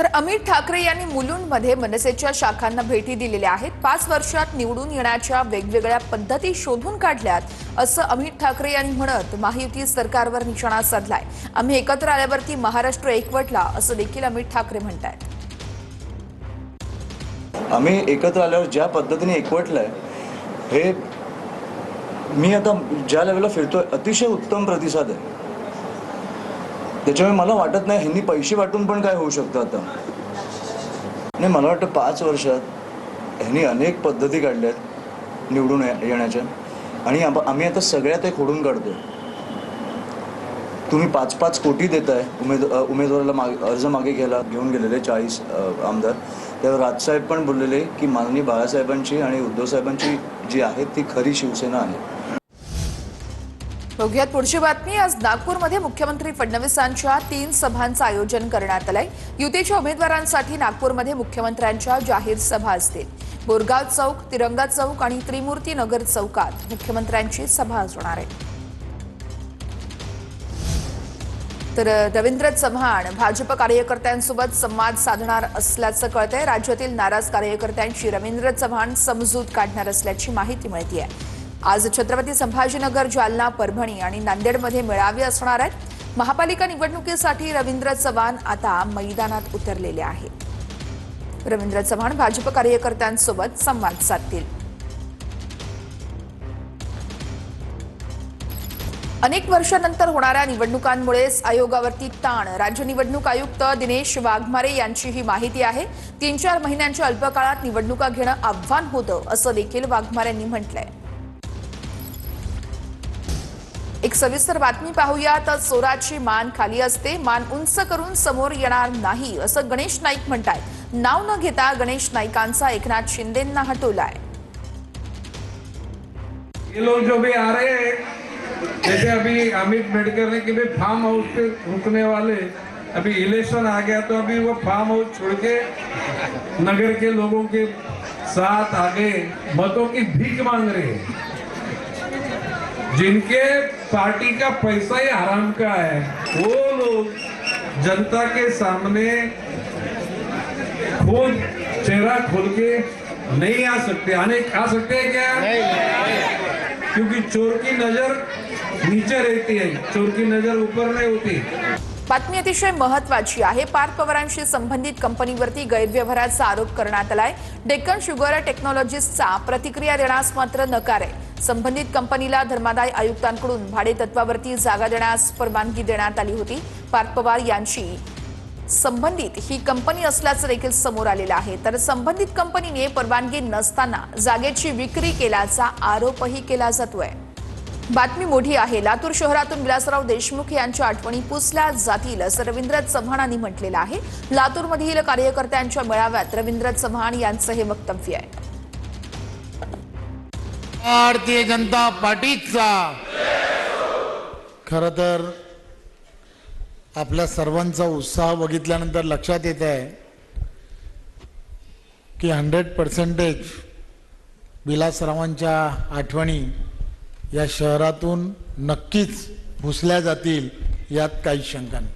तर अमित ठाकरे यांनी मुलुंडमध्ये मनसेच्या शाखांना भेटी दिलेल्या आहेत। 5 वर्षात निवडून येण्याच्या वेगवेगळ्या पद्धती शोधून काढल्यात असं अमित ठाकरे यांनी म्हणत महायुती सरकारवर निशाणा साधलाय। आम्ही एकत्र आल्यावरती महाराष्ट्र एकवटला असं देखील अमित ठाकरे म्हणतात। आम्ही एकत्र आल्यावर ज्या पद्धतीने एकवटलाय हे मी आता ज्या लेवलला फिरतोय अतिशय उत्तम प्रतिसाद आहे। त्याच्यामुळे मला वाटत नाही ह्यांनी पैसे वाटून पण काय होऊ शकतं आता नाही। मला वाटतं 5 वर्षात ह्यांनी अनेक पद्धती काढल्यात निवडून येण्याच्या आणि आम्ही आता सगळ्या ते खोडून काढतोय। तुम्ही 5-5 कोटी देताय उमेदवाराला अर्ज मागे घेऊन गेलेले 40 आमदार। त्यावर राजसाहेब पण बोललेले की माननीय बाळासाहेबांची आणि उद्धव साहेबांची जी आहे ती खरी शिवसेना आहे। बघूयात पुढची बातमी। आज नागपूरमध्ये मुख्यमंत्री फडणवीसांच्या 3 सभांचं आयोजन करण्यात आलंय। युतीच्या उमेदवारांसाठी नागपूरमध्ये मुख्यमंत्र्यांच्या जाहीर सभा असतील। बोरगाव चौक, तिरंगा चौक आणि त्रिमूर्ती नगर चौकात मुख्यमंत्र्यांची सभा असणार आहे। तर रवींद्र चव्हाण भाजप कार्यकर्त्यांसोबत संवाद साधणार असल्याचं कळतंय। राज्यातील नाराज कार्यकर्त्यांची रवींद्र चव्हाण समजूत काढणार असल्याची माहिती मिळतेय। आज छत्रपती संभाजीनगर, जालना, परभणी आणि नांदेडमध्ये मेळावे असणार आहेत। महापालिका निवडणुकीसाठी रवींद्र चव्हाण आता मैदानात उतरलेले आहेत। रवींद्र चव्हाण भाजप कार्यकर्त्यांसोबत संवाद साधतील। अनेक वर्षांनंतर होणाऱ्या निवडणुकांमुळेच आयोगावरती ताण। राज्य निवडणूक आयुक्त दिनेश वाघमारे यांची ही माहिती आहे। 3-4 महिन्यांच्या अल्पकाळात निवडणुका घेणं आव्हान होतं असं देखील वाघमारेंनी म्हटलंय। एक सविस्तर बातमी पाहूया। तर चोराची मान खाली असते, मान उंच करून समोर येणार नाही असं गणेश नाईक म्हणतात। नाव न घेता गणेश नाईकांचा एकनाथ शिंदेंना हटवलाय। ये लोग जो भी आ रहे हैं, जैसे अभी अमित मेडकर ने कि भाई फार्म हाउस पे रुकने वाले, अभी इलेक्शन आ गया तो अभी वो फार्म हाउस छोड़ के नगर के लोगों के साथ आगे मतों की भीख मांग रहे हैं। जिनके पार्टी का पैसा ही हराम का है वो लोग जनता के सामने खुद चेहरा खोल के नहीं आ सकते। आ सकते हैं क्या? नहीं। क्योंकि चोर की नजर नीचे रहती है, चोर की नजर ऊपर नहीं होती। बातमी अतिशय महत्त्वाची आहे। पार्थ पवारांशी संबंधित कंपनीवरती गैरव्यवहाराचा आरोप करण्यात आलाय। डेक्कन शुगर टेक्नॉलॉजीजचा प्रतिक्रिया देण्यास मात्र नकार आहे। संबंधित कंपनीला धर्मादाय आयुक्तांकडून भाडे तत्वावरती जागा देण्यास परवानगी देण्यात आली होती। पार्थ पवार यांची संबंधित ही कंपनी असल्याचं देखील समोर आलेलं आहे। तर संबंधित कंपनीने परवानगी नसताना जागेची विक्री केल्याचा आरोपही केला जातोय। बातमी मोठी आहे। लातूर शहरातून विलासराव देशमुख यांच्या आठवणी पुसल्या जातील असं रवींद्र चव्हाणांनी म्हटलेलं आहे। लातूरमधील कार्यकर्त्यांच्या मेळाव्यात रवींद्र चव्हाण यांचं हे वक्तव्य आहे। भारतीय जनता पार्टीचा खरं तर आपल्या सर्वांचा उत्साह बघितल्यानंतर लक्षात येत आहे की 100% विलासरावांच्या आठवणी या शहरातून नक्कीच पुसल्या जातील, यात काही शंका नाही।